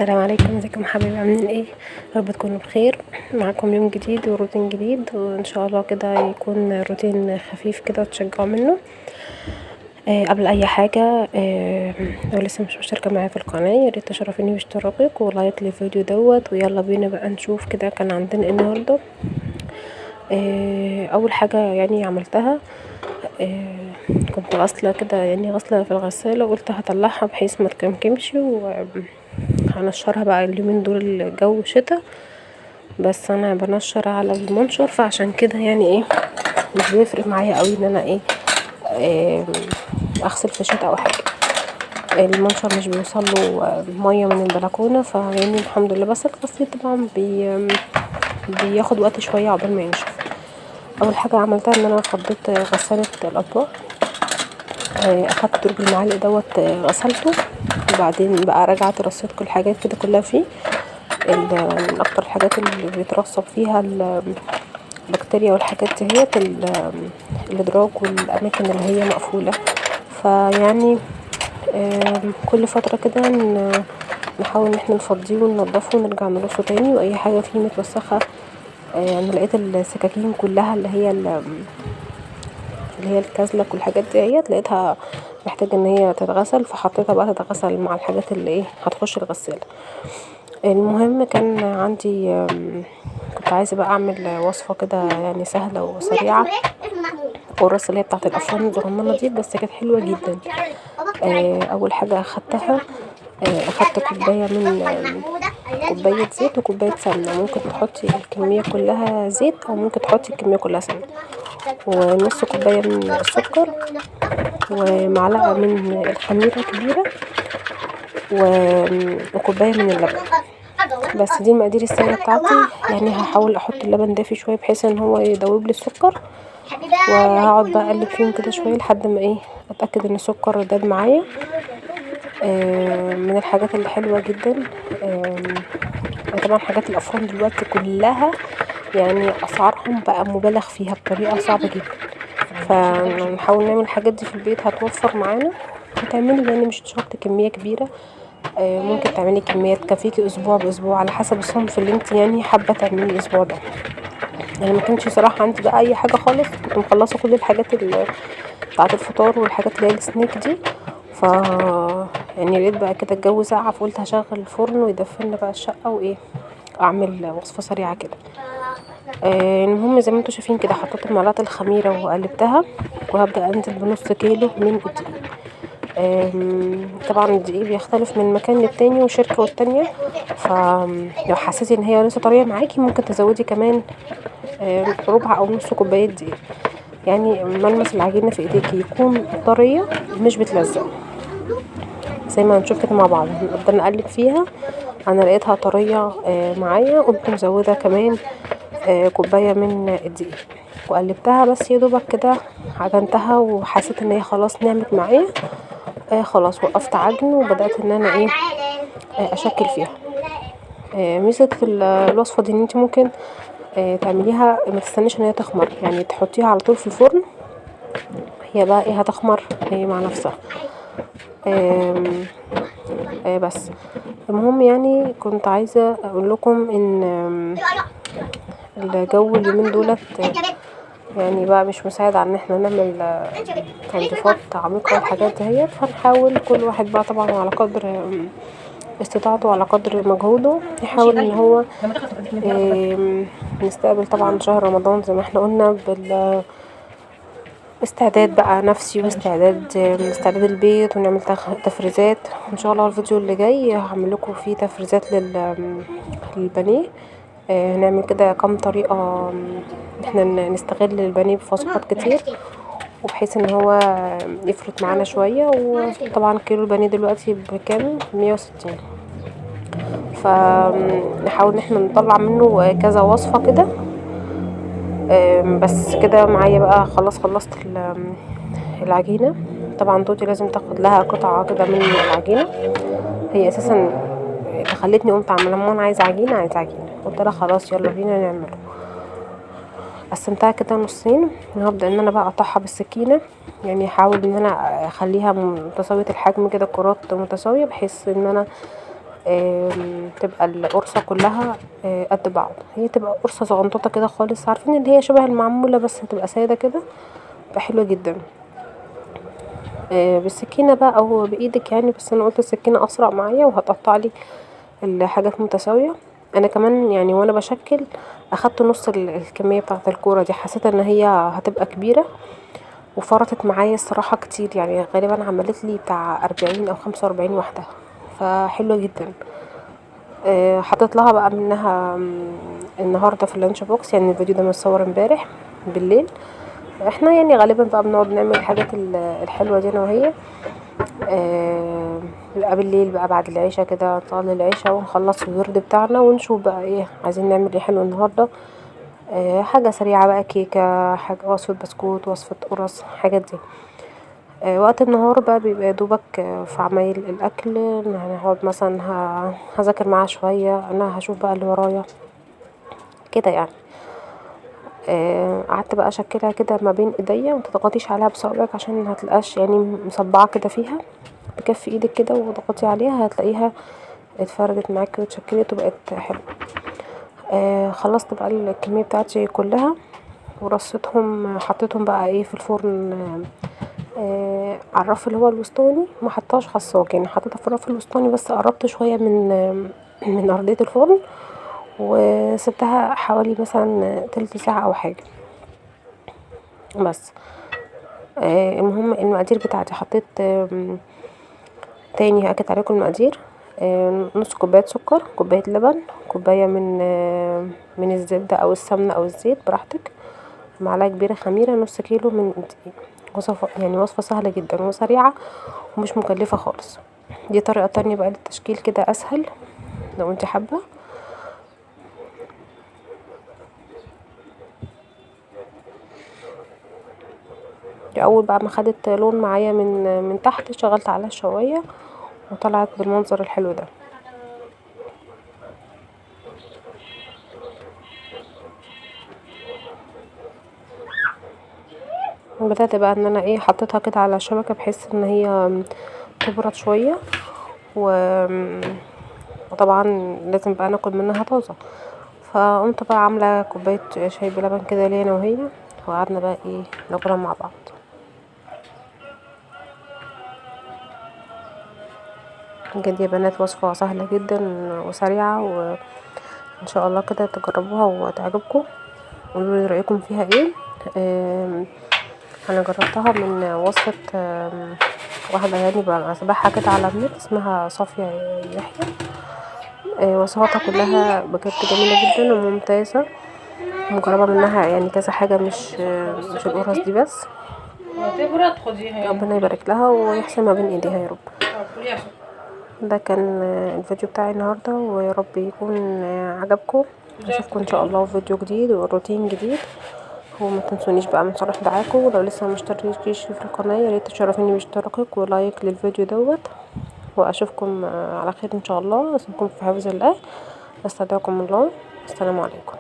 السلام عليكم، ازيكم يا حبايبي؟ عاملين ايه؟ يا رب تكونوا بخير. معاكم يوم جديد وروتين جديد، وان شاء الله كده يكون روتين خفيف كده وتشجعوا منه. قبل اي حاجه، لو لسه مش مشتركه معايا في القناه ياريت تشرفيني باشتراكك ولايك للفيديو دوت. ويلا بينا بقى نشوف كده كان عندنا ايه النهارده. اول حاجه يعني عملتها، كنت غاسله كده، يعني غاسله في الغساله، وقلت هطلعها بحيث ما تكمكمش، وهنشرها بقى اليومين دول الجو شتا، بس انا بنشر على المنشر، فعشان كده يعني ايه مش بيفرق معايا قوي ان انا ايه آم، اغسل في شتا او حاجه. المنشر مش بيوصله ميه من البلكونه، فيعني الحمد لله. بس الغسيل طبعا بياخد وقت شويه عقبال ما ينشف. اول حاجه عملتها ان انا فضيت غساله الاطباق، اخدت درج المعالق دوت، غسلته، وبعدين بقى رجعت رصيت كل الحاجات كده كلها فيه. من اكتر الحاجات اللي بيترسب فيها البكتيريا والحاجات ديت الادراج والاماكن اللي هي مقفوله. فيعني كل فتره كده نحاول ان احنا نفضيه وننضفه ونرجع نرصه تاني، واي حاجه فيه متوسخه. يعني لقيت السكاكين كلها اللي هي الكازلك والحاجات ديت لقيتها محتاجه ان هي تتغسل، فحطيتها بقى تتغسل مع الحاجات اللي ايه هتخش الغساله. المهم كان عندي كنت عايزه بقى اعمل وصفه كده يعني سهله وسريعه، القرص اللي هي بتاعه الافران الصغننه دي، بس كانت حلوه جدا. اول حاجه اخدتها، اخدت كوبايه زيت وكوبايه سمنه. ممكن تحطي الكميه كلها زيت او ممكن تحطي الكميه كلها سمنه، ونص كوبايه من السكر، ومعلقه من الخميره كبيره، وكوبايه من اللبن. بس دي المقادير السهله بتاعتي. يعني هحاول احط اللبن دافي شويه بحيث ان هو يدوب لي السكر، وهقعد بقى اقلب فيهم كده شويه لحد ما ايه اتاكد ان السكر داب معايا. من الحاجات اللي حلوه جدا. طبعا حاجات الافران دلوقتي كلها يعني اسعارهم بقى مبالغ فيها بطريقه صعبه جدا، فنحاول نعمل الحاجات دي في البيت هتوفر معانا. هتعملي يعني مش شرط كميه كبيره، ممكن تعملي كمية تكفيكي اسبوع باسبوع على حسب الصنف اللي انت يعني حابه تعملي الاسبوع ده. يعني ما كانش صراحه عندي بقى اي حاجه خالص، كنت مخلصه كل الحاجات بتاعه الفطار والحاجات اللي هي السنيك دي. ف يعني لقيت بقى كده الجو ساقع، فقلت هشغل الفرن ويدفلنا بقى الشقه وايه اعمل وصفه سريعه كده. المهم زي ما انتوا شايفين كده حطيت معلقه الخميره وقلبتها، وهبدا انزل بنص كيلو من الدقيق. طبعا الدقيق بيختلف من مكان للتاني وشركة والتانية، فلو حسيتي ان هي لسه طرية معاكي ممكن تزودي كمان ربع او نص كوباية دقيق. يعني ملمس العجينة في ايديكي يكون طرية مش بتلزق، زي ما هنشوف كده مع بعض. هنفضل نقلب فيها، انا لقيتها طرية معايا، قمت مزودة كمان كوباية من الدقيق وقلبتها. بس يا دوبك كده عجنتها وحسيت ان هي خلاص نعمت معايا. خلاص وقفت عجن وبدأت ان انا ايه اشكل فيها. ميزة الوصفة دي ان انت ممكن تعمليها ما تستنيش ان هي تخمر، يعني تحطيها على طول في الفرن، هي بقى ايه هتخمر هي مع نفسها. بس المهم يعني كنت عايزة اقول لكم ان الجو اليومين دولت يعني بقى مش مساعد على ان احنا نعمل تنظيفات عميقة والحاجات دهيت. فنحاول كل واحد بقى طبعا على قدر استطاعته وعلى قدر مجهوده يحاول ان هو نستقبل طبعا شهر رمضان زي ما احنا قلنا باستعداد بقى نفسي واستعداد البيت، ونعمل تفريزات. ان شاء الله الفيديو اللي جاي هعمل لكم فيه تفريزات للبانيه. هنعمل كده كام طريقة احنا نستغل البانيه بوصفات كتير، وبحيث ان هو يفرط معانا شوية. وطبعا كيلو البانيه دلوقتي بكام؟ 160. فنحاول ان احنا نطلع منه كذا وصفة كده. بس كده معايا بقى خلاص خلصت العجينة. طبعا توتي لازم تاخد لها قطعة كده من العجينة، هي اساسا اللي خلتني قمت عامله لما انا عايزه عجينه قلت لها خلاص يلا بينا نعمله. قسمتها كده نصين، وهبدا ان انا بقى اقطعها بالسكينه، يعني احاول ان انا اخليها متساويه الحجم كده، كرات متساويه، بحيث ان انا تبقى القرصة كلها قد بعض. هي تبقى قرصة صغنطوطة كده خالص، عارفين اللي هي شبه المعمولة بس هتبقى سادة كده، تبقى حلوة جدا. بالسكينة بقى او بايدك يعني، بس انا قلت السكينة اسرع معايا وهتقطع لي الحاجات متساوية. انا كمان يعني وانا بشكل اخدت نص الكمية بتاعة الكورة دي، حسيت ان هي هتبقى كبيرة وفرطت معايا الصراحة كتير، يعني غالبا عملت لي بتاع 40 او 45 واحدة، فحلوة جدا. حطيت لها بقى منها النهارده في اللانش بوكس، يعني الفيديو ده متصور امبارح بالليل. احنا يعني غالبا بقى بنقعد نعمل الحاجات الحلوة دي انا وهي. بيبقى بالليل بقى بعد العشاء كده، نصلي العشاء ونخلص الورد بتاعنا ونشوف بقى ايه عايزين نعمل ايه حلو النهارده. حاجة سريعة بقى، كيكة، حاجة وصفة بسكوت، وصفة قرص، حاجات دي. وقت النهار بقى بيبقى يا دوبك في عمايل الأكل، هنقعد مثلا هذاكر معاها شوية، أنا هشوف بقى اللي ورايا كده يعني. قعدت بقى أشكلها كده ما بين ايديا، متضغطيش عليها بصوابعك عشان هتلقاش يعني مصبعة كده فيها، بكف ايدك كده وضغطي عليها هتلاقيها اتفردت معاكي واتشكلت وبقت حلوة. خلصت بقى الكمية بتاعتي كلها ورصيتهم، حطيتهم بقى ايه في الفرن. على الرف اللي هو الوسطاني، ما حطاش خصاج يعني، حطيتها في الرف الوسطاني بس قربت شوية من أرضية الفرن، وسبتها حوالي مثلا تلت ساعة او حاجة بس. المهم المقادير بتاعتي حطيت تاني هاكد عليكم المقادير. نص كوباية سكر، كوباية لبن، كوباية من الزبدة او السمنة او الزيت براحتك، معلقة كبيرة خميرة، نص كيلو من دقيق. وصفة يعني وصفة سهلة جدا وسريعة ومش مكلفة خالص. دي طريقة تانية بقى للتشكيل كده اسهل لو انت حابة. دي اول بقى ما خدت لون معايا من تحت، شغلت عليها شوية وطلعت بالمنظر الحلو ده. بدأت بقى ان انا ايه حطيتها كده على الشبكة بحيث ان هي تبرد شوية، وطبعا لازم بقى ناكل منها طازة. فقمت بقى عاملة كوباية شاي بلبن كده ليا انا وهي، وقعدنا بقى ايه ناكلها مع بعض. بجد يا بنات وصفة سهلة جدا وسريعة، وان شاء الله كده تجربوها وتعجبكم. قولوا لي رأيكم فيها ايه. انا جربتها من وصفة واحدة يعني بسبحها كده على النت، اسمها صافية يحيى. وصفاتها كلها بجد جميلة جدا وممتازة، مجربة منها يعني كذا حاجة، مش القرص دي بس. ربنا يبارك لها ويحسن ما بين ايديها يا رب. ده كان الفيديو بتاعي النهاردة، ويا رب يكون عجبكم. اشوفكم ان شاء الله في فيديو جديد وروتين جديد. وما تنسونيش بقى من صالح دعاكم، ولو لسه مشتركيش في القناة ياريت تشرفيني باشتراكك ولايك للفيديو دوت. واشوفكم على خير ان شاء الله. اسيبكم في حفظ الله، استودعكم الله. السلام عليكم.